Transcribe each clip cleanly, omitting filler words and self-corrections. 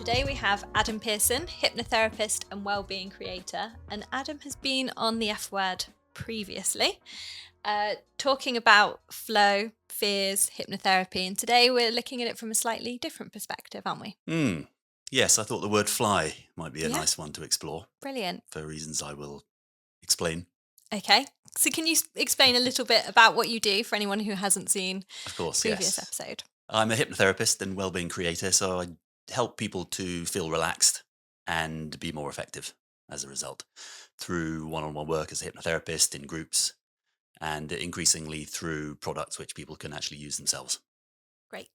Today we have Adam Pearson, hypnotherapist and wellbeing creator. And Adam has been on the F word previously, talking about flow, fears, hypnotherapy. And today we're looking at it from a slightly different perspective, aren't we? Yes, I thought the word fly might be a Yeah. nice one to explore Brilliant. for reasons I will explain. Okay. So can you explain a little bit about what you do for anyone who hasn't seen Of course, previous yes. episode? I'm a hypnotherapist and wellbeing creator, so I help people to feel relaxed and be more effective as a result through one-on-one work as a hypnotherapist in groups and increasingly through products which people can actually use themselves. Great.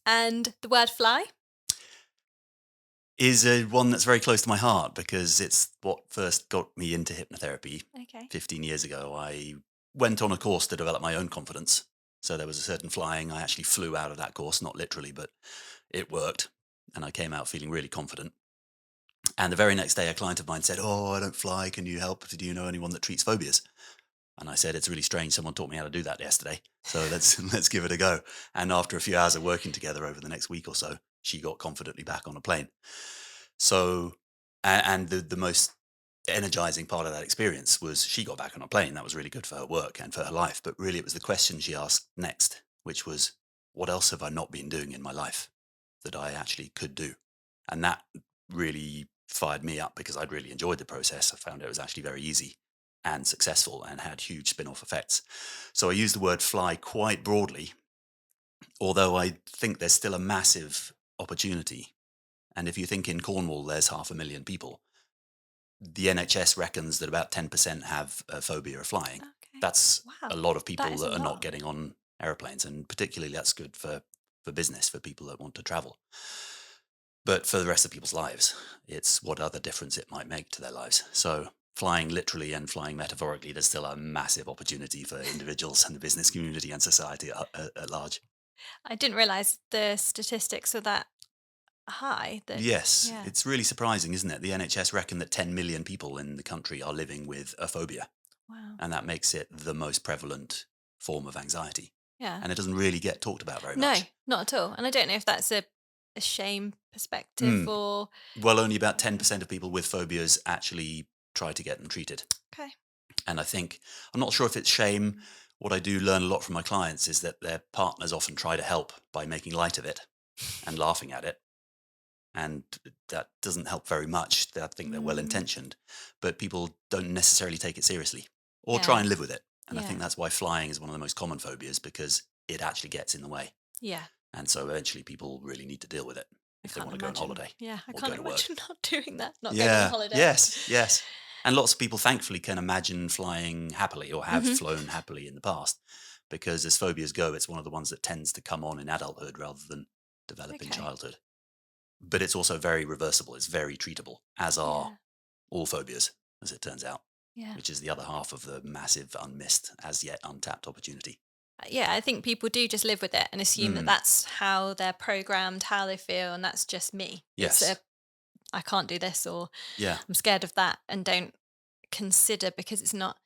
And the word fly? Is one that's very close to my heart because it's what first got me into hypnotherapy Okay. 15 years ago. I went on a course to develop my own confidence. So there was a certain flying. I actually flew out of that course, not literally, but it worked. And I came out feeling really confident. And the very next day, a client of mine said, "Oh, I don't fly. Can you help? Do you know anyone that treats phobias?" And I said, "It's really strange. Someone taught me how to do that yesterday. So let's give it a go." And after a few hours of working together over the next week or so, she got confidently back on a plane. So, and the most energizing part of that experience was she got back on a plane. That was really good for her work and for her life. But really, it was the question she asked next, which was, what else have I not been doing in my life that I actually could do? And that really fired me up because I'd really enjoyed the process. I found it was actually very easy and successful and had huge spin off effects. So I use the word fly quite broadly, although I think there's still a massive opportunity. And if you think in Cornwall, there's 500,000 people, the NHS reckons that about 10% have a phobia of flying. Okay. That's Wow. a lot of That people is a that are not lot. getting on aeroplanes, and particularly that's good for business, for people that want to travel. But for the rest of people's lives, it's what other difference it might make to their lives. So flying literally and flying metaphorically, there's still a massive opportunity for individuals and the business community and society at large. I didn't realize the statistics are that high. That Yes, yeah. it's really surprising, isn't it? The NHS reckon that 10 million people in the country are living with a phobia, Wow. and that makes it the most prevalent form of anxiety. Yeah. And it doesn't really get talked about very No, much. not at all. And I don't know if that's a shame perspective Mm. or Well, only about yeah. 10% of people with phobias actually try to get them treated. Okay. And I think, I'm not sure if it's shame. What I do learn a lot from my clients is that their partners often try to help by making light of it and laughing at it. And that doesn't help very much. I think they're well Mm, intentioned, but people don't necessarily take it seriously or try yeah. and live with it. And I think Yeah. that's why flying is one of the most common phobias because it actually gets in the way. Yeah. And so eventually people really need to deal with it I if they can't want to go on imagine. holiday Yeah, I or can't go to work. imagine not doing that, not going on Yeah, holiday. yes, yes. And lots of people thankfully can imagine flying happily or have Hmm. flown happily in the past because as phobias go, it's one of the ones that tends to come on in adulthood rather than develop in Okay. childhood. But it's also very reversible. It's very treatable, as are Yeah. all phobias, as it turns out, Yeah. which is the other half of the massive, unmissed, as yet untapped opportunity. Yeah, I think people do just live with it and assume that Mm, that's how they're programmed, how they feel, and that's just me. It's a yes. I can't do this or Yeah. I'm scared of that and don't consider because it's not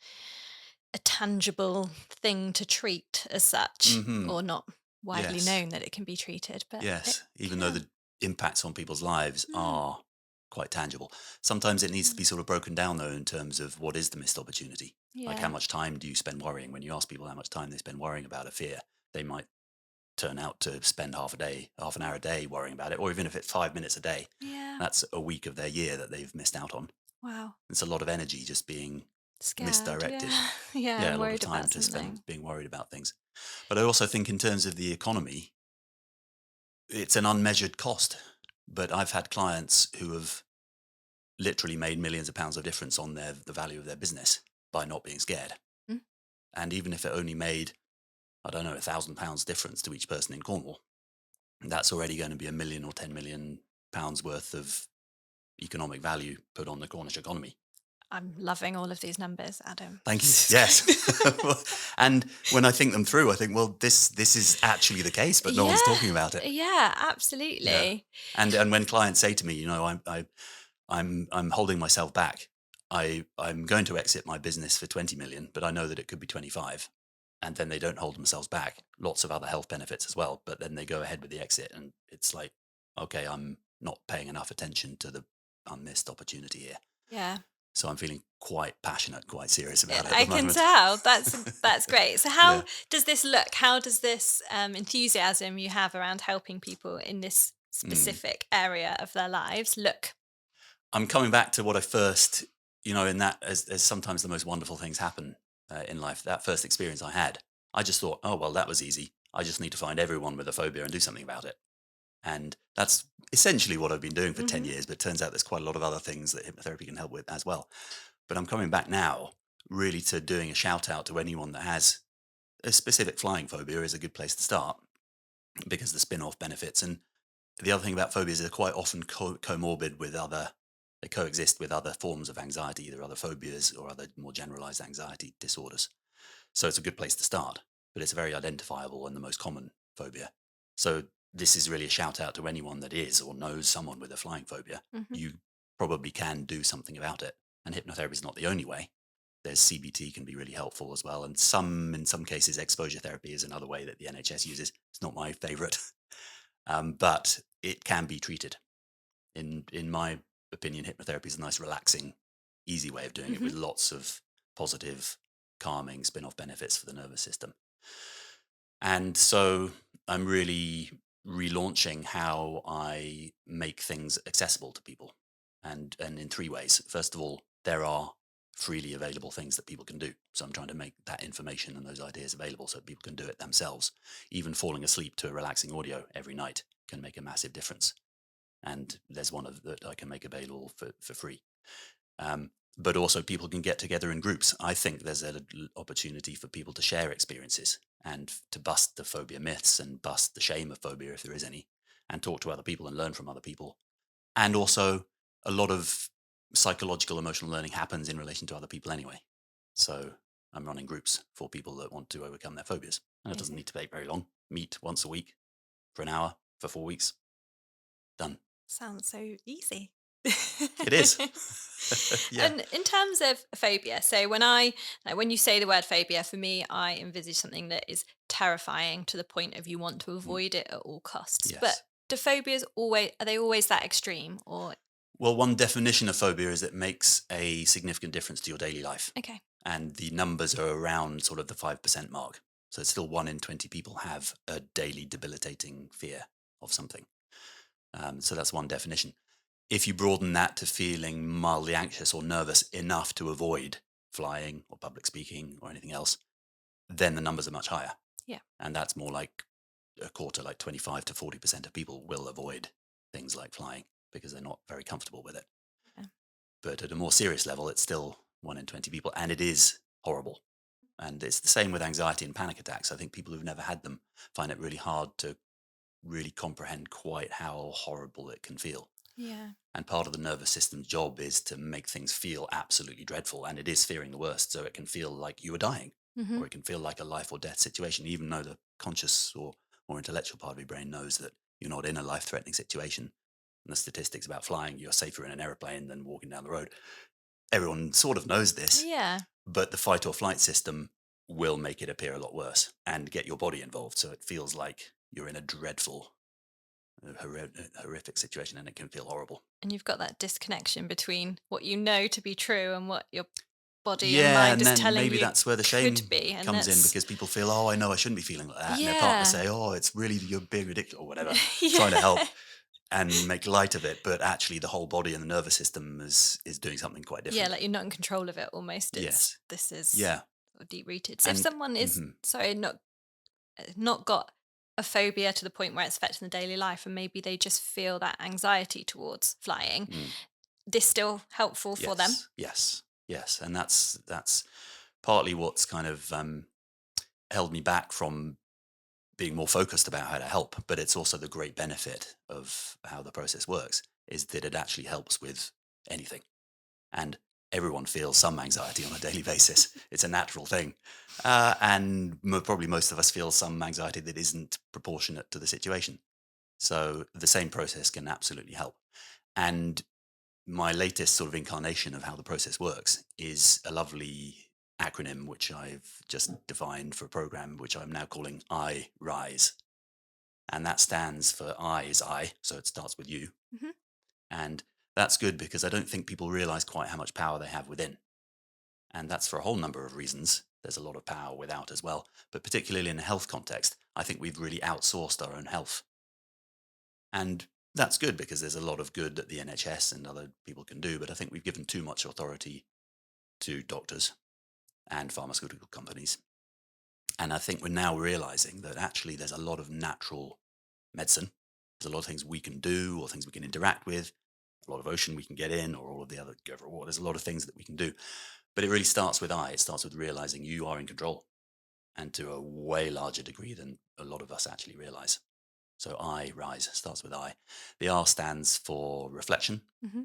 a tangible thing to treat as such Hmm. or not widely Yes. known that it can be treated, but it Yes. Even though can. the impacts on people's lives Mm, are quite tangible. Sometimes it needs to mm. be sort of broken down, though, in terms of what is the missed opportunity. Like how Yeah. much time do you spend worrying? When you ask people how much time they spend worrying about a fear, they might turn out to spend half a day, half an hour a day worrying about it, or even if it's 5 minutes a day, Yeah. that's a week of their year that they've missed out on. Wow. It's a lot of energy just being Scared. misdirected. Yeah. Yeah, Yeah, I'm a lot of worried time about to spend something. being worried about things. But I also think in terms of the economy, it's an unmeasured cost. But I've had clients who have literally made millions of pounds of difference on the value of their business by not being scared. Mm, And even if it only made, I don't know, £1,000 difference to each person in Cornwall, that's already going to be 1 million or £10 million worth of economic value put on the Cornish economy. I'm loving all of these numbers, Adam. Thank you. This is Yes. great. And when I think them through, I think, well, this is actually the case, but no one's Yeah. talking about it. Yeah, Yeah. absolutely. And when clients say to me, I'm holding myself back. I'm going to exit my business for 20 million, but I know that it could be 25. And then they don't hold themselves back. Lots of other health benefits as well, but then they go ahead with the exit, and it's like, okay, I'm not paying enough attention to the unmissed opportunity here. Yeah. So I'm feeling quite passionate, quite serious about it at I the can moment. tell. That's great. So how Yeah. does this look? How does this enthusiasm you have around helping people in this Mm. specific area of their lives look? I'm coming back to what I first, in that as sometimes the most wonderful things happen in life. That first experience I had, I just thought, oh, well, that was easy. I just need to find everyone with a phobia and do something about it. And that's essentially what I've been doing for 10 Hmm. years. But it turns out there's quite a lot of other things that hypnotherapy can help with as well. But I'm coming back now really to doing a shout out to anyone that has a specific flying phobia is a good place to start because the spin off benefits. And the other thing about phobias is they're quite often comorbid with they coexist with other forms of anxiety, either other phobias or other more generalized anxiety disorders. So it's a good place to start, but it's a very identifiable and the most common phobia. So this is really a shout out to anyone that is or knows someone with a flying phobia. Hmm. You probably can do something about it. And hypnotherapy is not the only way. There's CBT can be really helpful as well. And in some cases, exposure therapy is another way that the NHS uses. It's not my favorite, but it can be treated. In my opinion, hypnotherapy is a nice, relaxing, easy way of doing it Hmm. with lots of positive, calming spin-off benefits for the nervous system. And so I'm really relaunching how I make things accessible to people, and in three ways. First of all, there are freely available things that people can do. So I'm trying to make that information and those ideas available so people can do it themselves. Even falling asleep to a relaxing audio every night can make a massive difference. And there's one of that I can make available for free. But also people can get together in groups. I think there's an opportunity for people to share experiences and to bust the phobia myths and bust the shame of phobia if there is any, and talk to other people and learn from other people. And also a lot of psychological emotional learning happens in relation to other people anyway. So I'm running groups for people that want to overcome their phobias. And it doesn't Amazing. need to take very long. Meet once a week for an hour for 4 weeks. Done. Sounds so easy. It is. Yeah. And in terms of phobia, so when you say the word phobia, for me, I envisage something that is terrifying to the point of you want to Mm, avoid it at all costs. But yes. do phobias always are they always that extreme or Well, one definition of phobia is it makes a significant difference to your daily life. okay. And the numbers are around sort of the 5% mark. So it's still 1 in 20 people have a daily debilitating fear of something. So that's one definition. If you broaden that to feeling mildly anxious or nervous enough to avoid flying or public speaking or anything else, then the numbers are much higher. Yeah. And that's more like a quarter, like 25 to 40% of people will avoid things like flying because they're not very comfortable with it. Yeah. But at a more serious level, it's still 1 in 20 people, and it is horrible. And it's the same with anxiety and panic attacks. I think people who've never had them find it really hard to really comprehend quite how horrible it can feel. Yeah. And part of the nervous system's job is to make things feel absolutely dreadful. And it is fearing the worst. So it can feel like you are dying, Hmm. or it can feel like a life or death situation, even though the conscious or more intellectual part of your brain knows that you're not in a life threatening situation. And the statistics about flying, you're safer in an airplane than walking down the road. Everyone sort of knows this, Yeah. but the fight or flight system will make it appear a lot worse and get your body involved. So it feels like you're in a dreadful, horrific situation, and it can feel horrible. And you've got that disconnection between what you know to be true and what your body and Yeah, mind and is then telling maybe you that's where the could shame be. And comes in that's because people feel, oh, I know I shouldn't be feeling like that. And their partner yeah. say, oh, it's really, you're being ridiculous or whatever, Yeah. trying to help and make light of it. But actually the whole body and the nervous system is doing something quite Yeah, different. like you're not in control of it almost. Yes. This is Yeah. deep rooted. So if And someone is mhm, sorry, not got a phobia to the point where it's affecting the daily life and maybe they just feel that anxiety towards flying, mm, this still helpful for them. yes, yes, yes. And that's partly what's kind of held me back from being more focused about how to help. But it's also the great benefit of how the process works is that it actually helps with anything. And everyone feels some anxiety on a daily basis. It's a natural thing. And probably most of us feel some anxiety that isn't proportionate to the situation. So the same process can absolutely help. And my latest sort of incarnation of how the process works is a lovely acronym which I've just defined for a program which I'm now calling I Rise. And that stands for I is I. So it starts with you. Hmm. And that's good because I don't think people realize quite how much power they have within. And that's for a whole number of reasons. There's a lot of power without as well. But particularly in a health context, I think we've really outsourced our own health. And that's good because there's a lot of good that the NHS and other people can do. But I think we've given too much authority to doctors and pharmaceutical companies. And I think we're now realizing that actually there's a lot of natural medicine. There's a lot of things we can do or things we can interact with, a lot of ocean we can get in, or all of the other go for a walk. There's a lot of things that we can do. But it really starts with I. It starts with realizing you are in control, and to a way larger degree than a lot of us actually realize. So I, rise, starts with I. The R stands for reflection, Hmm.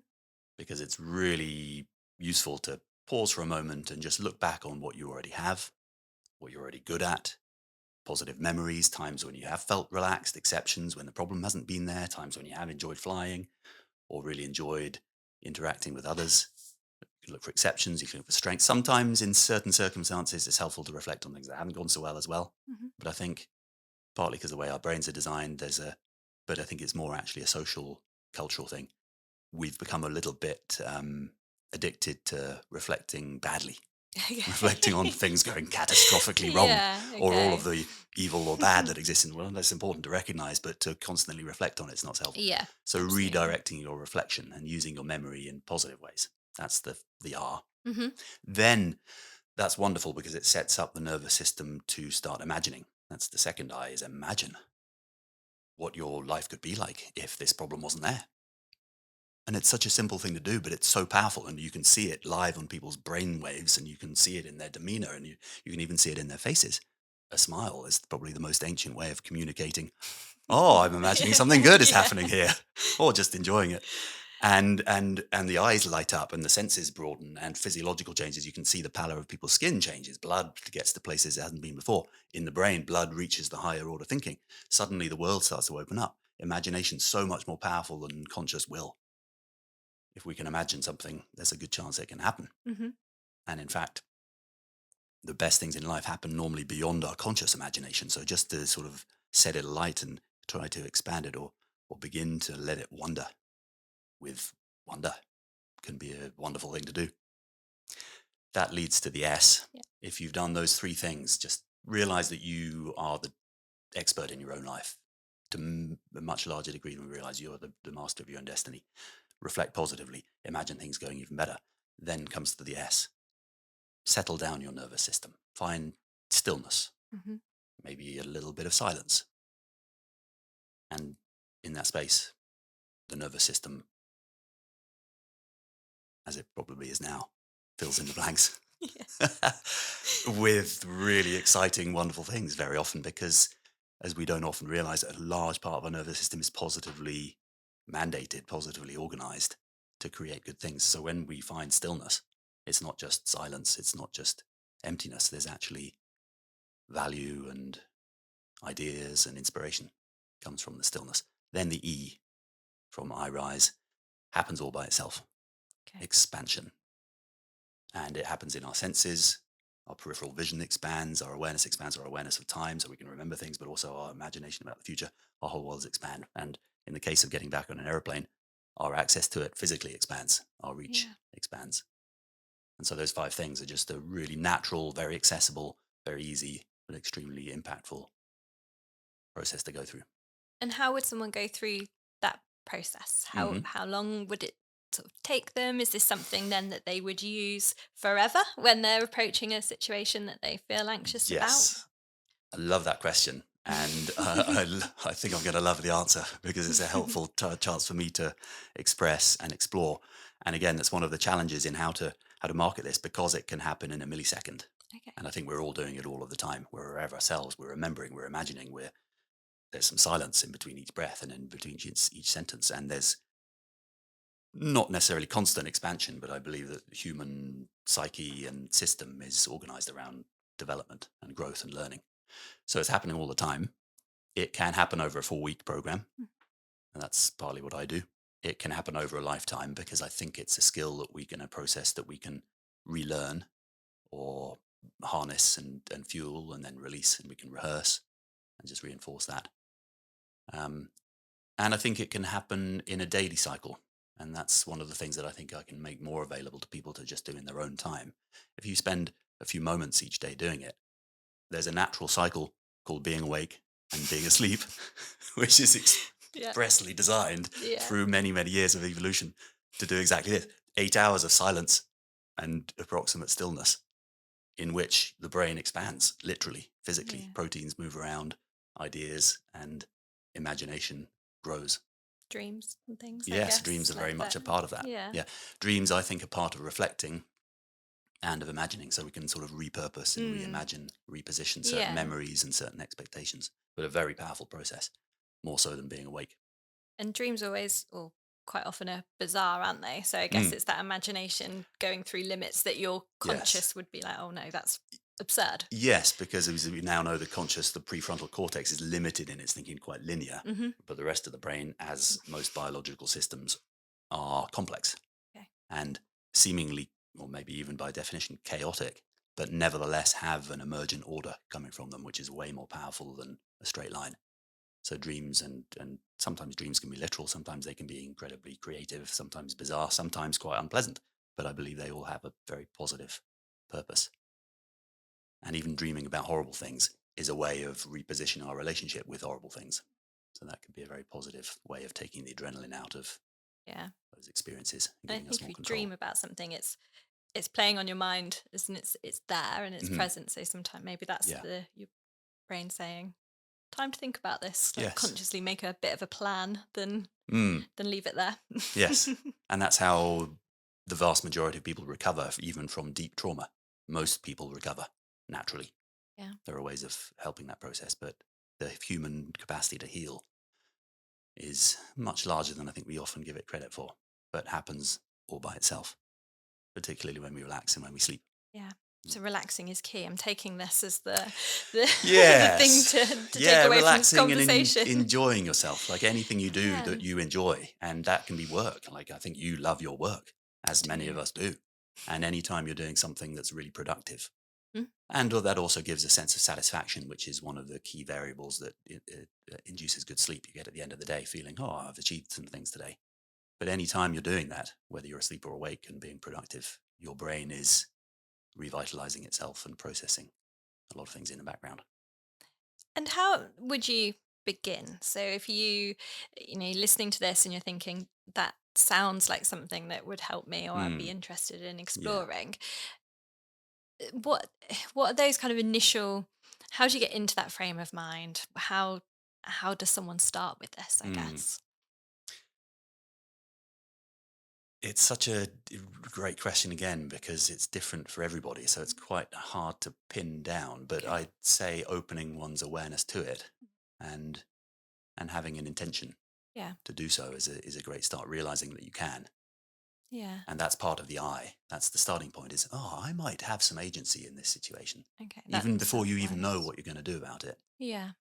because it's really useful to pause for a moment and just look back on what you already have, what you're already good at, positive memories, times when you have felt relaxed, exceptions when the problem hasn't been there, times when you have enjoyed flying or really enjoyed interacting with others. You can look for exceptions, you can look for strengths. Sometimes in certain circumstances, it's helpful to reflect on things that haven't gone so well as well. Hmm. But I think partly because the way our brains are designed, but I think it's more actually a social, cultural thing. We've become a little bit addicted to reflecting badly, reflecting on things going catastrophically wrong, Yeah. or all of Okay. the evil or bad that exists in the world. That's important to recognize, but to constantly reflect on it's not helpful. Yeah. So Absolutely. redirecting your reflection and using your memory in positive ways. That's the R. Hmm. Then that's wonderful because it sets up the nervous system to start imagining. That's the second I, is imagine what your life could be like if this problem wasn't there. And it's such a simple thing to do, but it's so powerful. And you can see it live on people's brain waves, and you can see it in their demeanor, and you can even see it in their faces. A smile is probably the most ancient way of communicating. Oh, I'm imagining something good is Yeah. happening here, or just enjoying it. And the eyes light up and the senses broaden, and physiological changes. You can see the pallor of people's skin changes. Blood gets to places it hasn't been before. In the brain, blood reaches the higher order thinking. Suddenly the world starts to open up. Imagination's so much more powerful than conscious will. If we can imagine something, there's a good chance it can happen. Hmm. And in fact, the best things in life happen normally beyond our conscious imagination. So just to sort of set it alight and try to expand it, or begin to let it wander with wonder, can be a wonderful thing to do. That leads to the S. Yeah. If you've done those three things, just realize that you are the expert in your own life to a much larger degree than we realize. You're the master of your own destiny. Reflect positively, imagine things going even better. Then comes to the S. Settle down your nervous system. Find stillness, Hmm. maybe a little bit of silence. And in that space, the nervous system, as it probably is now, fills in the blanks Yeah. with really exciting, wonderful things very often, because as we don't often realize, a large part of our nervous system is positively mandated, positively organized to create good things. So when we find stillness, it's not just silence, it's not just emptiness. There's actually value and ideas and inspiration comes from the stillness. Then the E from I rise happens all by itself. Okay. Expansion. And it happens in our senses. Our peripheral vision expands, our awareness expands, our awareness of time, so we can remember things, but also our imagination about the future. Our whole worlds expand. And in the case of getting back on an aeroplane, our access to it physically expands, our reach Yeah. expands. And so those five things are just a really natural, very accessible, very easy, but extremely impactful process to go through. And how would someone go through that process? How Hmm. how long would it sort of take them? Is this something then that they would use forever when they're approaching a situation that they feel anxious about? Yes, I love that question. And I think I'm going to love the answer because it's a helpful chance for me to express and explore. And again, that's one of the challenges in how to market this, because it can happen in a millisecond. Okay. And I think we're all doing it all of the time. We're aware of ourselves. We're remembering. We're imagining. There's some silence in between each breath and in between each sentence. And there's not necessarily constant expansion, but I believe that the human psyche and system is organized around development and growth and learning. So it's happening all the time. It can happen over a 4-week program, Mm. and that's partly what I do. It can happen over a lifetime because I think it's a skill that we can, a process that we can relearn or harness and fuel and then release, and we can rehearse and just reinforce that. And I think it can happen in a daily cycle. And that's one of the things that I think I can make more available to people to just do in their own time. If you spend a few moments each day doing it, there's a natural cycle called being awake and being asleep, which is expressly designed through many, many years of evolution to do exactly this. 8 hours of silence and approximate stillness in which the brain expands, literally, physically. Yeah. Proteins move around, ideas and imagination grows. Dreams and things, I Yes, guess. dreams are very like much that. a part of that. Yeah. Dreams, I think, are part of reflecting and of imagining, so we can sort of repurpose and reimagine, reposition certain memories and certain expectations, but a very powerful process, more so than being awake. And dreams always, or quite often, are bizarre, aren't they? So I guess it's that imagination going through limits that your conscious would be like, oh no, that's absurd. Yes, because as we now know, the prefrontal cortex is limited in its thinking, quite linear, but the rest of the brain, as most biological systems, are complex and seemingly, or maybe even by definition, chaotic, but nevertheless have an emergent order coming from them, which is way more powerful than a straight line. So dreams, and sometimes dreams can be literal, sometimes they can be incredibly creative, sometimes bizarre, sometimes quite unpleasant, but I believe they all have a very positive purpose. And even dreaming about horrible things is a way of repositioning our relationship with horrible things. So that could be a very positive way of taking the adrenaline out of those experiences and And I giving us think more if you control. dream about something, it's playing on your mind, isn't it? It's there and it's present. So sometimes maybe that's your brain saying, time to think about this. Like consciously make a bit of a plan than leave it there. Yes. And that's how the vast majority of people recover, even from deep trauma. Most people recover naturally. Yeah. There are ways of helping that process, but the human capacity to heal is much larger than I think we often give it credit for, but happens all by itself, particularly when we relax and when we sleep. Yeah. So relaxing is key. I'm taking this as the the thing to take away from this conversation. And enjoying yourself, like anything you do that you enjoy, and that can be work. Like I think you love your work, as many of us do, and anytime you're doing something that's really productive, and that also gives a sense of satisfaction, which is one of the key variables that it induces good sleep. You get at the end of the day feeling, oh, I've achieved some things today. But anytime you're doing that, whether you're asleep or awake and being productive, your brain is revitalizing itself and processing a lot of things in the background. And how would you begin? So if you're listening to this and you're thinking that sounds like something that would help me or I'd be interested in exploring, what are those kind of initial, how do you get into that frame of mind? How does someone start with this, I guess? It's such a great question again, because it's different for everybody. So it's quite hard to pin down, but I'd say opening one's awareness to it and having an intention to do so is a great start, realizing that you can. Yeah. And that's part of the I. That's the starting point is, oh, I might have some agency in this situation. Okay. Even before you even know what you're going to do about it. Yeah.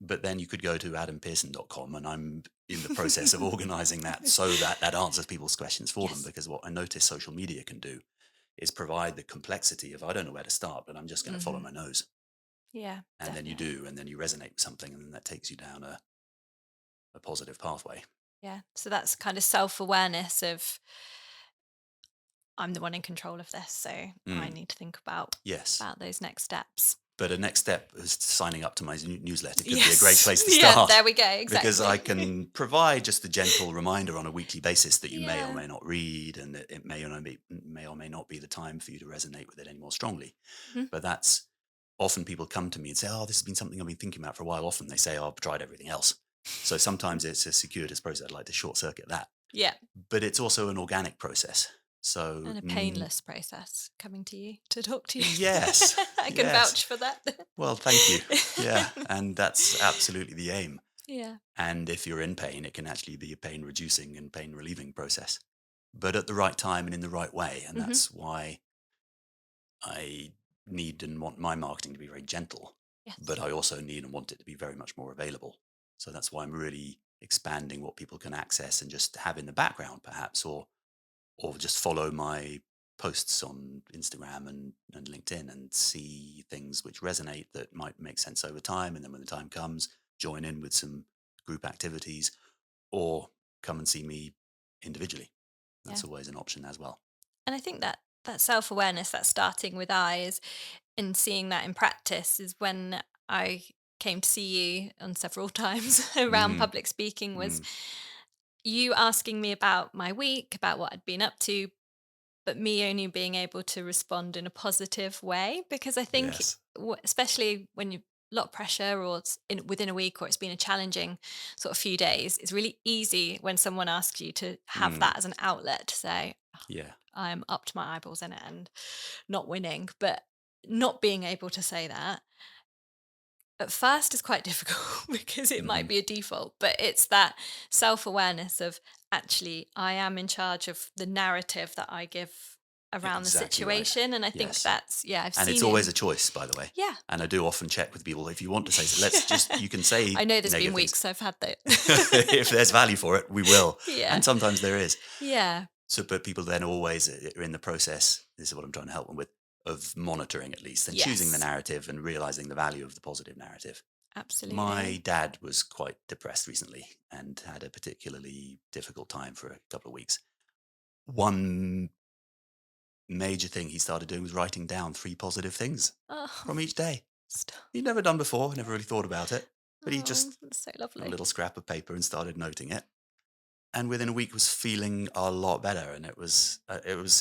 But then you could go to adampearson.com, and I'm in the process of organizing that so that answers people's questions for them. Because what I notice social media can do is provide the complexity of, I don't know where to start, but I'm just going to follow my nose. Yeah. And definitely. then you do, and then you resonate with something, and then that takes you down a positive pathway. Yeah. So that's kind of self-awareness of, I'm the one in control of this, so I need to think about those next steps. But a next step is signing up to my newsletter. Could be a great place to start. Yeah, there we go, exactly. Because I can provide just a gentle reminder on a weekly basis that you may or may not read, and that it may or may not be the time for you to resonate with it any more strongly. But that's often people come to me and say, oh, this has been something I've been thinking about for a while. Often they say, oh, I've tried everything else. So sometimes it's a circuitous process. I'd like to short circuit that. Yeah. But it's also an organic process. So, and a painless process coming to you to talk to you. Yes. I can vouch for that. Well, thank you. Yeah. And that's absolutely the aim. Yeah. And if you're in pain, it can actually be a pain reducing and pain relieving process, but at the right time and in the right way. And that's why I need and want my marketing to be very gentle, but I also need and want it to be very much more available. So that's why I'm really expanding what people can access and just have in the background, perhaps, or just follow my posts on Instagram and LinkedIn and see things which resonate that might make sense over time. And then when the time comes, join in with some group activities, or come and see me individually. Yeah. That's always an option as well. And I think that self-awareness, that starting with eyes and seeing that in practice is when I came to see you on several times around Mm, public speaking, was mm, you asking me about my week, about what I'd been up to, but me only being able to respond in a positive way. Because I think, yes. especially when you a lot of pressure or it's within a week or it's been a challenging sort of few days, it's really easy when someone asks you to have Mm, that as an outlet to say, yeah. I'm up to my eyeballs in it and not winning. But not being able to say that at first is quite difficult because it Hmm. might be a default, but it's that self-awareness of, actually, I am in charge of the narrative that I give around the Exactly right. situation. And I think Yes. that's, yeah, I've And it's seen it always in, a choice, by the way. yeah. And I do often check with people, if you want to say, so let's just, Yeah. you can say I know there's been negative things. weeks I've had that. If there's value for it, we will. Yeah. And sometimes there is. Yeah. So, but people then always are in the process, this is what I'm trying to help them with, of monitoring at least and choosing the Yes. narrative and realizing the value of the positive narrative. My Absolutely. dad was quite depressed recently and had a particularly difficult time for a couple of weeks. One major thing he started doing was writing down 3 positive things Oh, from each day. stop. He'd never done before, never really thought about it, but he Oh, just that's so a lovely. little scrap of paper and started noting it. And within a week was feeling a lot better. And it was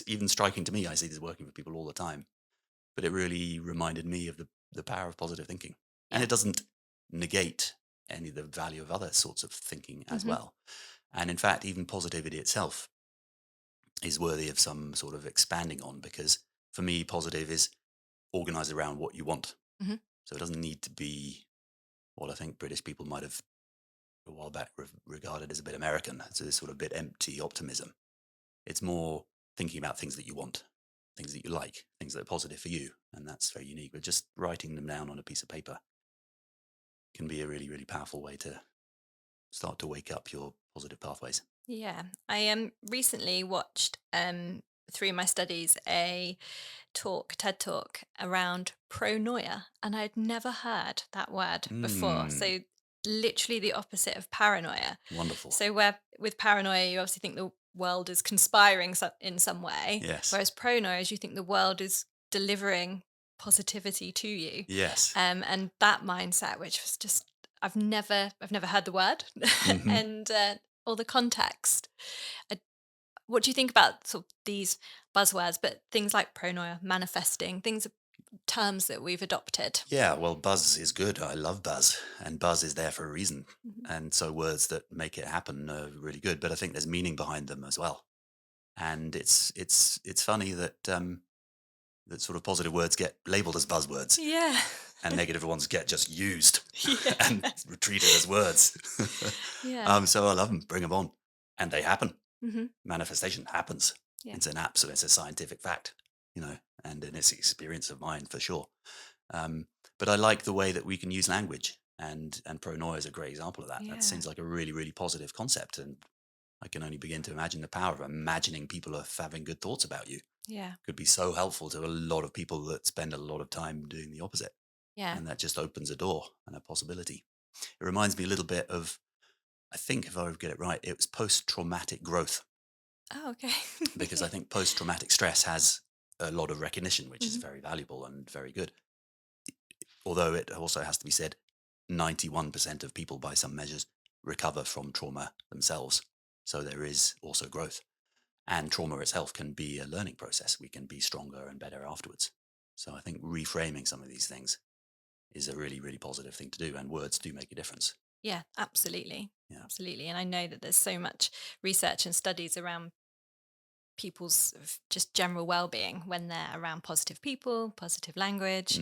even striking to me. I see this working with people all the time, but it really reminded me of the power of positive thinking. And Yeah. it doesn't negate any of the value of other sorts of thinking as Hmm. well. And in fact, even positivity itself is worthy of some sort of expanding on, because for me, positive is organized around what you want. Hmm. So it doesn't need to be what I think British people might have a while back regarded as a bit American. It's this sort of bit empty optimism. It's more thinking about things that you want, things that you like, things that are positive for you. And that's very unique. But just writing them down on a piece of paper can be a really, really powerful way to start to wake up your positive pathways. Yeah. I recently watched through my studies a TED talk around pro-noia, and I'd never heard that word before. Mm, So literally the opposite of paranoia. wonderful. So where with paranoia you obviously think the world is conspiring in some way, Yes. whereas pro-noia is you think the world is delivering positivity to you. Yes. And that mindset, which was just, I've never heard the word, Hmm. and or the context. What do you think about sort of these buzzwords, but things like pronoia, manifesting, things, terms that we've adopted? Yeah, well, buzz is good. I love buzz, and buzz is there for a reason. Mhm. And so words that make it happen are really good, but I think there's meaning behind them as well. And it's funny that that sort of positive words get labeled as buzzwords, Yeah. and negative ones get just used and Yeah. treated as words. Yeah. So I love them. Bring them on, and they happen. Hmm. Manifestation happens. Yeah. It's an absolute, it's a scientific fact, and in its experience of mine for sure. But I like the way that we can use language, and pronoia is a great example of that. That Yeah. seems like a really, really positive concept, and I can only begin to imagine the power of imagining people are having good thoughts about you. Yeah. Could be so helpful to a lot of people that spend a lot of time doing the opposite, Yeah. and that just opens a door and a possibility. It reminds me a little bit of, I think if I get it right, it was post-traumatic growth, Oh, okay. because I Yeah. think post-traumatic stress has a lot of recognition, which is Hmm. very valuable and very good. Although it also has to be said, 91% of people, by some measures, recover from trauma themselves. So there is also growth. And trauma itself can be a learning process. We can be stronger and better afterwards. So I think reframing some of these things is a really, really positive thing to do. And words do make a difference. Yeah, absolutely. Yeah. Absolutely. And I know that there's so much research and studies around people's sort of just general well-being when they're around positive people, positive language,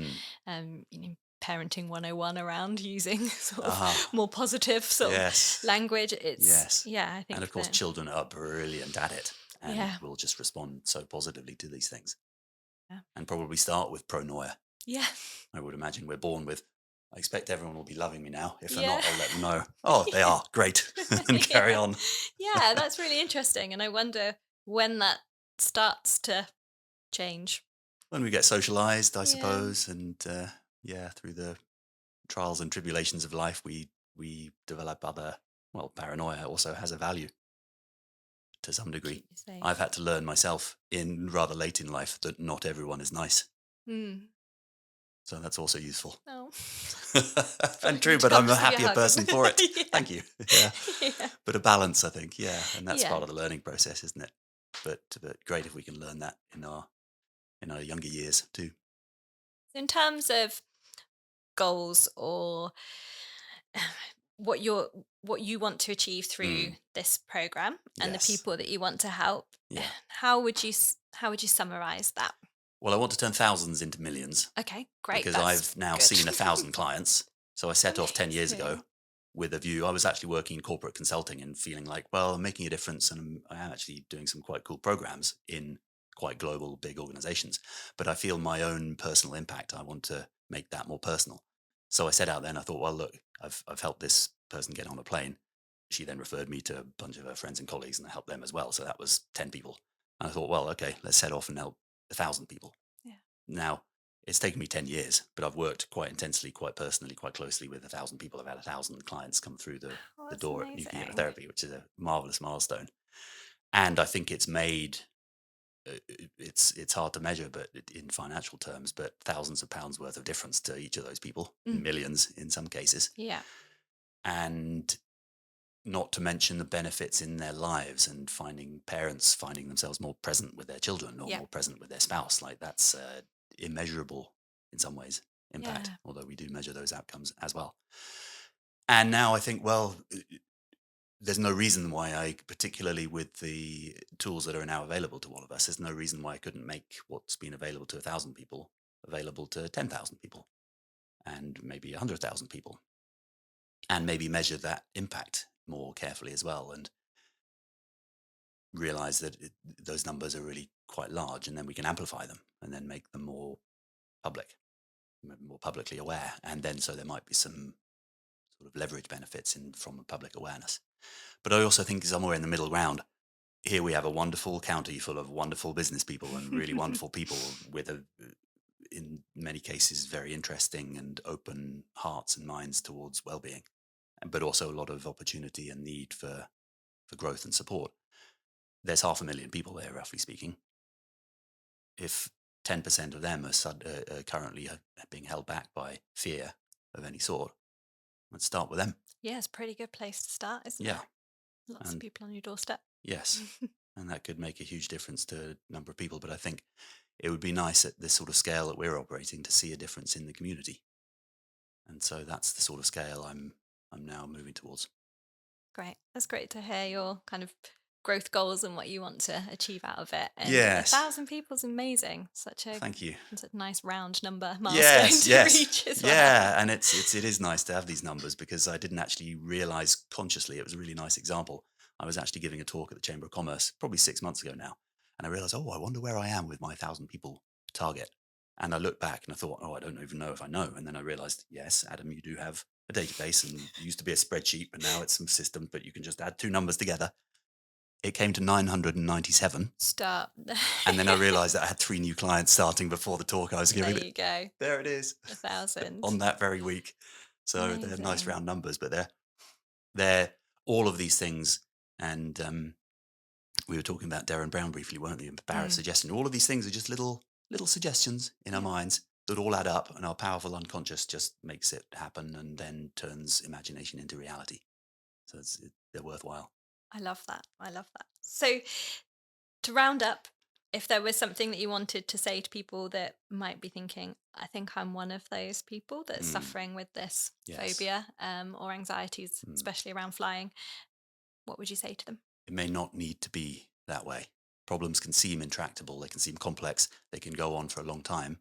Mm. parenting 101 around using sort of Ah, more positive sort of yes. language. It's, Yes. yeah, I And of think course, that, children are brilliant at it and yeah, will just respond so positively to these things, yeah, and probably start with pronoia. yeah, I would imagine we're born with, I expect everyone will be loving me now. If they're yeah. not, I'll let them know. Oh, they are. Great. And carry Yeah, on. yeah, that's really interesting. And I wonder when that starts to change. When we get socialized, I Yeah, suppose. And yeah, through the trials and tribulations of life, we we develop other, well, paranoia also has a value to some degree. Keep you safe. I've had to learn myself in rather late in life that not everyone is nice. So that's also useful. Oh. And true, but I'm a Jealous of your happier hug. person for it. Yeah. Thank you. Yeah. Yeah. But a balance, I think. Yeah. And that's Yeah. part of the learning process, isn't it? But great if we can learn that in our younger years too. In terms of goals or what you want to achieve through this program and the Yes. people that you want to help, Yeah. how would you summarize that? Well, I want to turn thousands into millions Okay, great. because That's I've now good. seen 1,000 clients. So I set off 10 years ago Amazing. with a view. I was actually working in corporate consulting and feeling like, well, I'm making a difference, and I am actually doing some quite cool programs in quite global, big organizations. But I feel my own personal impact, I want to make that more personal. So I set out there and I thought, well, look, I've helped this person get on a plane. She then referred me to a bunch of her friends and colleagues, and I helped them as well. So that was 10 people. And I thought, well, okay, let's set off and help 1,000 people. Yeah. Now, it's taken me 10 years, but I've worked quite intensely, quite personally, quite closely with 1,000 people. I've had 1,000 clients come through the That's door at Nuclear amazing. Hypnotherapy, which is a marvelous milestone. And I think it's made, it's hard to measure, but in financial terms, but thousands of pounds worth of difference to each of those people, millions in some cases. Yeah. And not to mention the benefits in their lives and parents finding themselves more present with their children or more present with their spouse. Like that's immeasurable in some ways impact, although we do measure those outcomes as well. And now I think, well, there's no reason why particularly with the tools that are now available to all of us, there's no reason why I couldn't make what's been available to 1,000 people available to 10,000 people and maybe 100,000 people, and maybe measure that impact more carefully as well, and realize that those numbers are really quite large, and then we can amplify them and then make them more publicly aware. And then so there might be some sort of leverage benefits from public awareness. But I also think somewhere in the middle ground, here we have a wonderful county full of wonderful business people and really wonderful people with in many cases, very interesting and open hearts and minds towards well-being, but also a lot of opportunity and need for growth and support. There's 500,000 people there, roughly speaking. If 10% of them are currently being held back by fear of any sort, let's start with them. Yeah, it's a pretty good place to start, isn't Yeah. it? Lots of people on your doorstep. Yes. And that could make a huge difference to a number of people. But I think it would be nice at this sort of scale that we're operating to see a difference in the community. And so that's the sort of scale I'm now moving towards. Great. That's great to hear your kind of growth goals and what you want to achieve out of it. And Yes. 1,000 people is amazing. Thank you. Such a nice round number milestone to reach as well. Yeah, and it is nice to have these numbers because I didn't actually realize consciously. It was a really nice example. I was actually giving a talk at the Chamber of Commerce probably 6 months ago now, and I realized, I wonder where I am with my 1,000 people target. And I looked back and I thought, I don't even know if I know. And then I realized, yes, Adam, you do have a database, and it used to be a spreadsheet, but now it's some system, but you can just add two numbers together. It came to 997. Stop. And then I realized that I had 3 new clients starting before the talk I was giving. There you go. There it is. 1,000. On that very week. So Amazing. they're nice round numbers, but they're all of these things. And we were talking about Darren Brown briefly, weren't we? And Barra's suggestion. All of these things are just little suggestions in our minds that all add up, and our powerful unconscious just makes it happen and then turns imagination into reality. So they're worthwhile. I love that. So to round up, if there was something that you wanted to say to people that might be thinking, I think I'm one of those people that's suffering with this phobia or anxieties, especially around flying, what would you say to them? It may not need to be that way. Problems can seem intractable, they can seem complex, they can go on for a long time,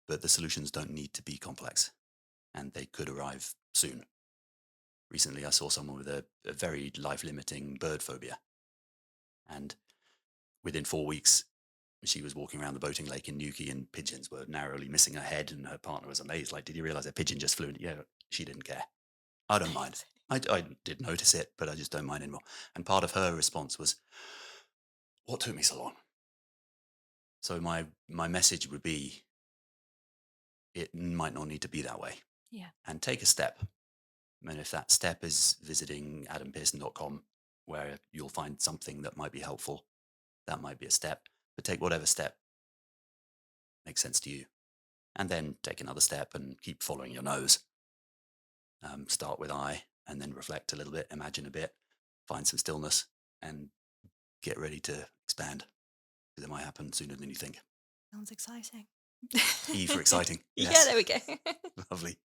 but the solutions don't need to be complex, and they could arrive soon. Recently, I saw someone with a very life-limiting bird phobia, and within 4 weeks, she was walking around the boating lake in Newquay, and pigeons were narrowly missing her head, and her partner was amazed. Like, did you realize a pigeon just flew in? Yeah, she didn't care. I don't mind. I did notice it, but I just don't mind anymore. And part of her response was, what took me so long? So my message would be, it might not need to be that way. Yeah. And take a step. And if that step is visiting adampearson.com, where you'll find something that might be helpful, that might be a step. But take whatever step makes sense to you. And then take another step and keep following your nose. Start with I, and then reflect a little bit, imagine a bit, find some stillness, and get ready to expand. Because it might happen sooner than you think. Sounds exciting. E for exciting. Yes. Yeah, there we go. Lovely.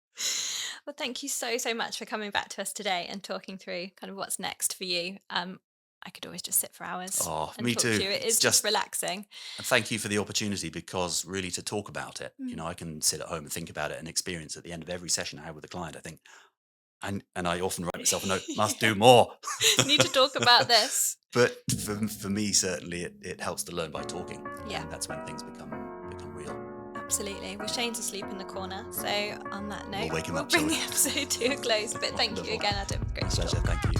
Well, thank you so much for coming back to us today and talking through kind of what's next for you. I could always just sit for hours and me talk too. to you. It It's is just relaxing. And thank you for the opportunity, because really to talk about it, Mm. I can sit at home and think about it and experience at the end of every session I have with a client. I think, and I often write myself a note, must do more. Need to talk about this. But for me, certainly it helps to learn by talking. Yeah. And that's when things become real. Absolutely. Well, Shane's asleep in the corner. So on that note, We'll wake him up, bring shall the we? episode to a close. But thank you Wonderful. again, Adam. Great to Pleasure. talk. Thank you.